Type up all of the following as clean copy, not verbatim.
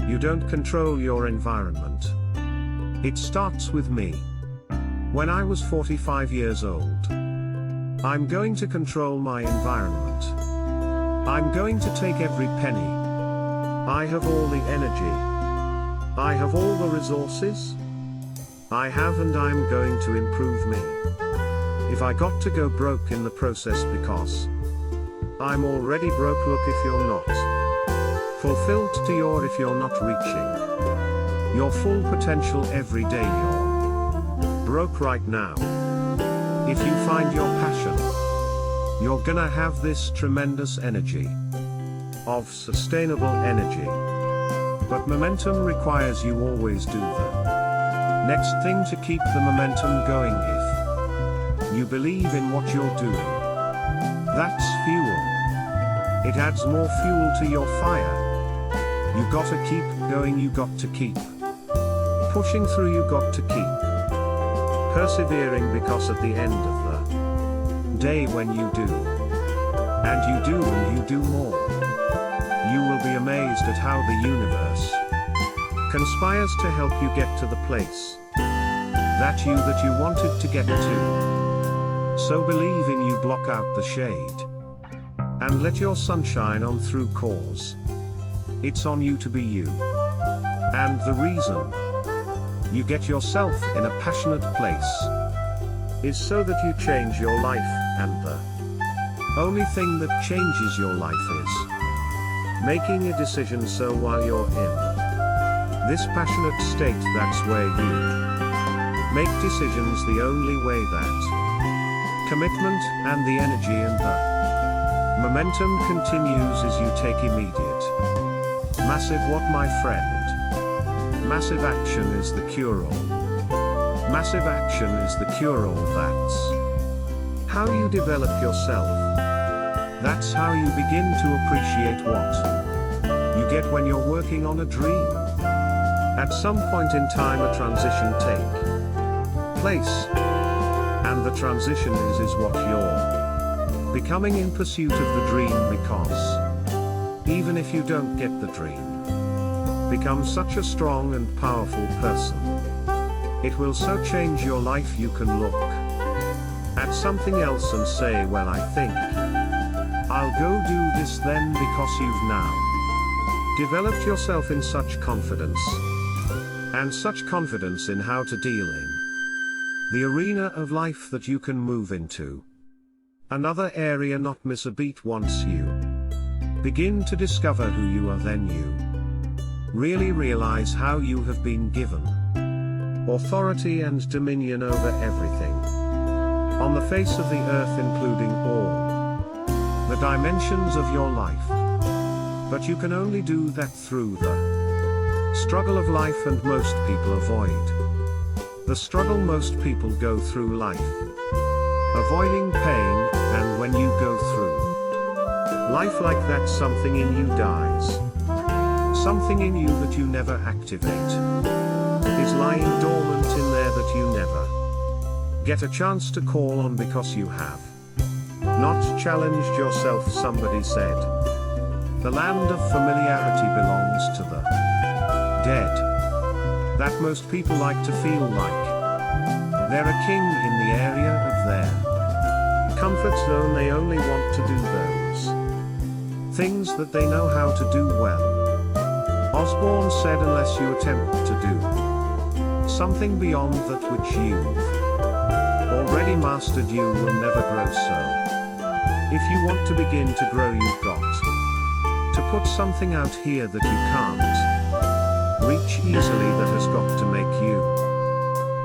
You don't control your environment. It starts with me. When I was 45 years old, I'm going to control my environment. I'm going to take every penny. I have all the energy. I have all the resources. I have, and I'm going to improve me. If I got to go broke in the process because I'm already broke, look, if you're not fulfilled to your, if you're not reaching your full potential every day, you're broke right now. If you find your passion, you're gonna have this tremendous energy of sustainable energy. But momentum requires you always do the next thing to keep the momentum going. If you believe in what you're doing, that's fuel. It adds more fuel to your fire. You gotta keep going, you got to keep pushing through, you got to keep persevering, because at the end of the day, when you do, and you do more, you will be amazed at how the universe conspires to help you get to the place that you wanted to get to. So believe in you, block out the shade, and let your sunshine on through, cause it's on you to be you. And the reason you get yourself in a passionate place is so that you change your life, and the only thing that changes your life is making a decision. So while you're in this passionate state, that's where you make decisions, the only way that commitment and the energy and the momentum continues is you take immediate, massive, what my friend? Massive action is the cure-all. Massive action is the cure-all. That's how you develop yourself. That's how you begin to appreciate what you get when you're working on a dream. At some point in time, a transition take place, and the transition is what you're becoming in pursuit of the dream, because even if you don't get the dream, become such a strong and powerful person, it will so change your life. You can look at something else and say, well, I think I'll go do this then, because you've now developed yourself in such confidence, and such confidence in how to deal in the arena of life, that you can move into another area, not miss a beat. Once you begin to discover who you are, then you really realize how you have been given authority and dominion over everything on the face of the earth, including all the dimensions of your life. But you can only do that through the struggle of life, and most people avoid the struggle. Most people go through life avoiding pain, and when you go through life like that, something in you dies. Something in you that you never activate is lying dormant in there, that you never get a chance to call on, because you have not challenged yourself. Somebody said, the land of familiarity belongs to the dead. That most people like to feel like they're a king in the area of their comfort zone. They only want to do those things that they know how to do well. Osborne said, unless you attempt to do something beyond that which you've already mastered, you will never grow. So if you want to begin to grow, you've got to put something out here that you can't reach easily, that has got to make you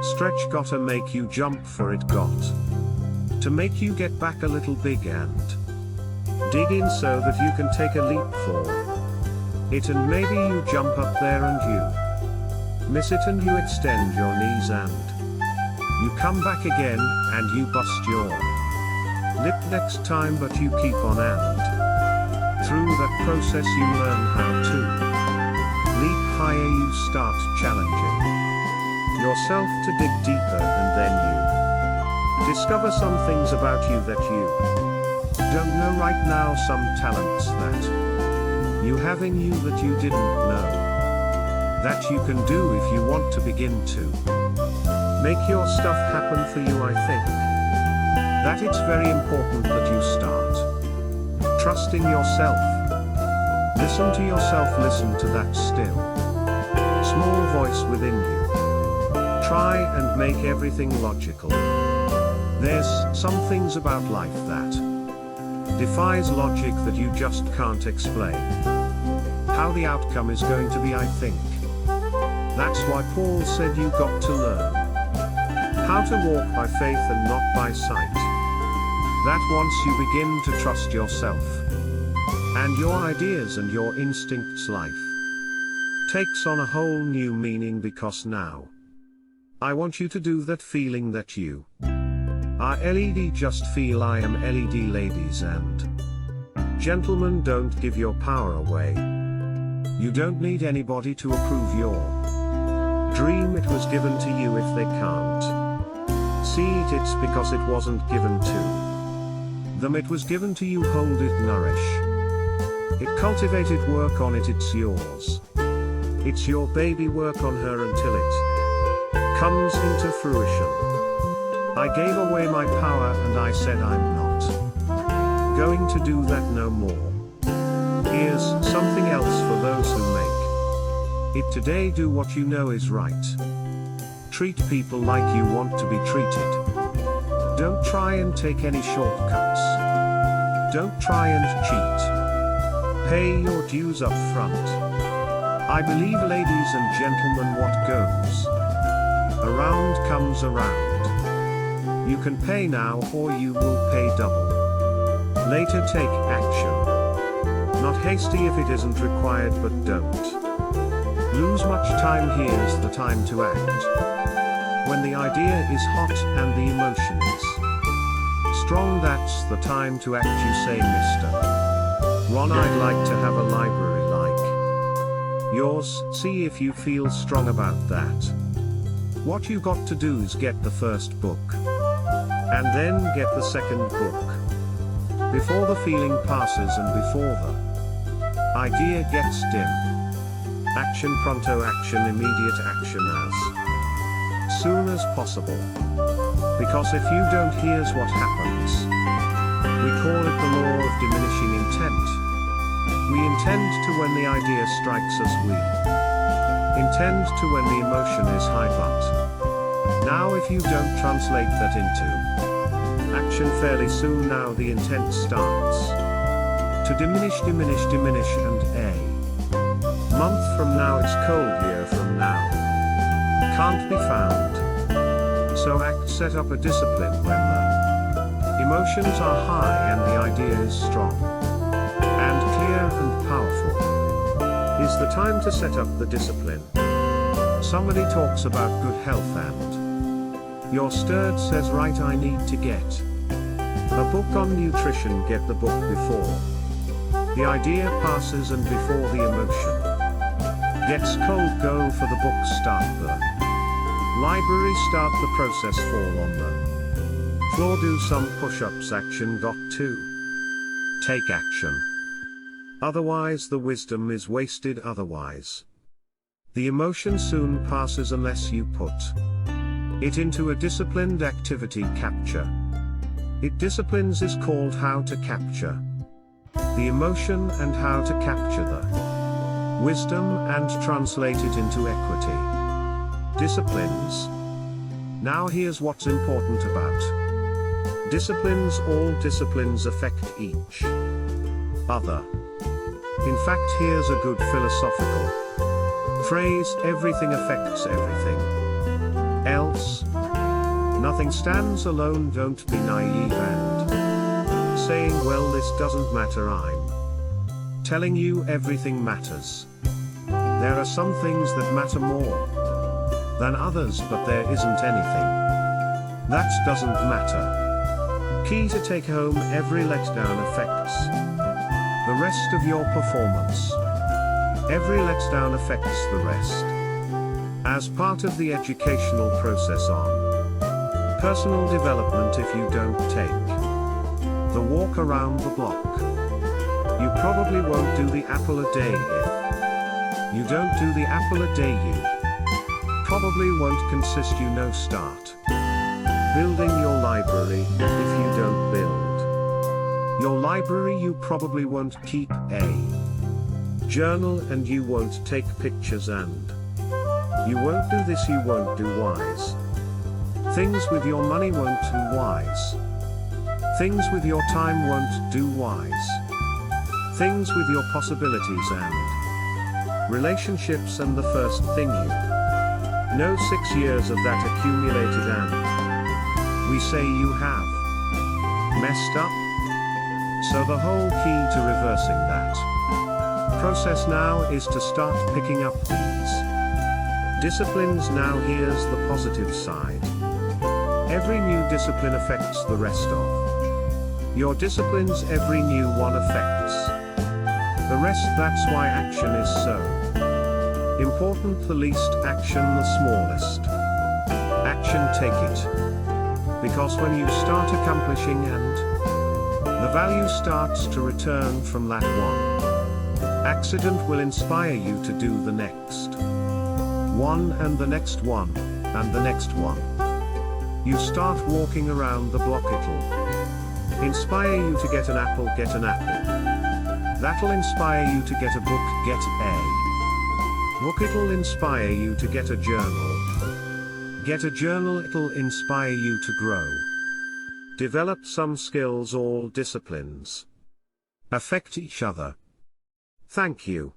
stretch, got to make you jump for it, got to make you get back a little big and dig in, so that you can take a leap for it, and maybe you jump up there and you miss it, and you extend your knees and you come back again, and you bust your lip next time, but you keep on, and through that process you learn how to leap higher. You start challenging yourself to dig deeper, and then you discover some things about you that you don't know right now, some talents that you have in you that you didn't know that you can do if you want to begin to make your stuff happen for you. I think that it's very important that you start trusting yourself. Listen to yourself, listen to that still, small voice within you. Try and make everything logical. There's some things about life that defies logic that you just can't explain how the outcome is going to be. I think that's why Paul said you got to learn how to walk by faith and not by sight. That once you begin to trust yourself and your ideas and your instincts, life takes on a whole new meaning, because now I want you to do that feeling that you are LED. Just feel I am LED. Ladies and gentlemen, don't give your power away. You don't need anybody to approve your dream. It was given to you. If they can't see it, it's because it wasn't given to them. It was given to you. Hold it, nourish it, cultivate it, work on it. It's yours. It's your baby. Work on her until it comes into fruition. I gave away my power and I said I'm not going to do that no more. Here's something else for those who make it today. Do what you know is right. Treat people like you want to be treated. Don't try and take any shortcuts. Don't try and cheat. Pay your dues up front. I believe, ladies and gentlemen, what goes around comes around. You can pay now or you will pay double later. Take action. Not hasty if it isn't required, but don't lose much time. Here's the time to act. When the idea is hot and the emotion is strong, that's the time to act. You say, Mr. Ron, I'd like to have a library like yours. See if you feel strong about that. What you got to do is get the first book, and then get the second book, before the feeling passes and before the idea gets dim. Action pronto, action, immediate action as soon as possible. Because if you don't, here's what happens. We call it the law of diminishing intent. We intend to when the idea strikes us. We intend to when the emotion is high. But now if you don't translate that into action fairly soon, now the intent starts to diminish, diminish, diminish, and a month from now it's cold. Year from now can't be found. So act, set up a discipline when the emotions are high and the idea is strong and clear and powerful. Is the time to set up the discipline. Somebody talks about good health and you're stirred, says, right, I need to get a book on nutrition. Get the book before the idea passes and before the emotion gets cold. Go for the book. Start the library. Start the process. Fall on the floor. Do some push-ups. Action. Got to take action. Otherwise the wisdom is wasted. Otherwise the emotion soon passes unless you put it into a disciplined activity. Capture it. Disciplines is called how to capture the emotion and how to capture the wisdom and translate it into equity. Disciplines. Now here's what's important about disciplines. All disciplines affect each other. In fact, here's a good philosophical phrase: everything affects everything else. Nothing stands alone. Don't be naive and saying, well, this doesn't matter. I'm telling you everything matters. There are some things that matter more than others, but there isn't anything that doesn't matter. Key to take home: every letdown affects the rest of your performance. Every letdown affects the rest. As part of the educational process on personal development, if you don't take the walk around the block, you probably won't do the apple a day. If You don't do the apple a day you probably won't consist you no start building your library if you don't build your library you probably won't keep a journal and you won't take pictures and you won't do this you won't do wise things with your money won't do wise things with your time won't do wise things with your possibilities and relationships and the first thing you know 6 years of that accumulated and we say you have messed up. So the whole key to reversing that process now is to start picking up these disciplines. Now here's the positive side. Every new discipline affects the rest of your disciplines. Every new one affects the rest. That's why action is so important. The least action, the smallest action. Take it. Because when you start accomplishing and the value starts to return from that one accident will inspire you to do the next one and the next one and the next one. You start walking around the block, it'll inspire you to get an apple, get an apple. That'll inspire you to get a book, get a book. It'll inspire you to get a journal. Get a journal, it'll inspire you to grow. Develop some skills. All disciplines affect each other. Thank you.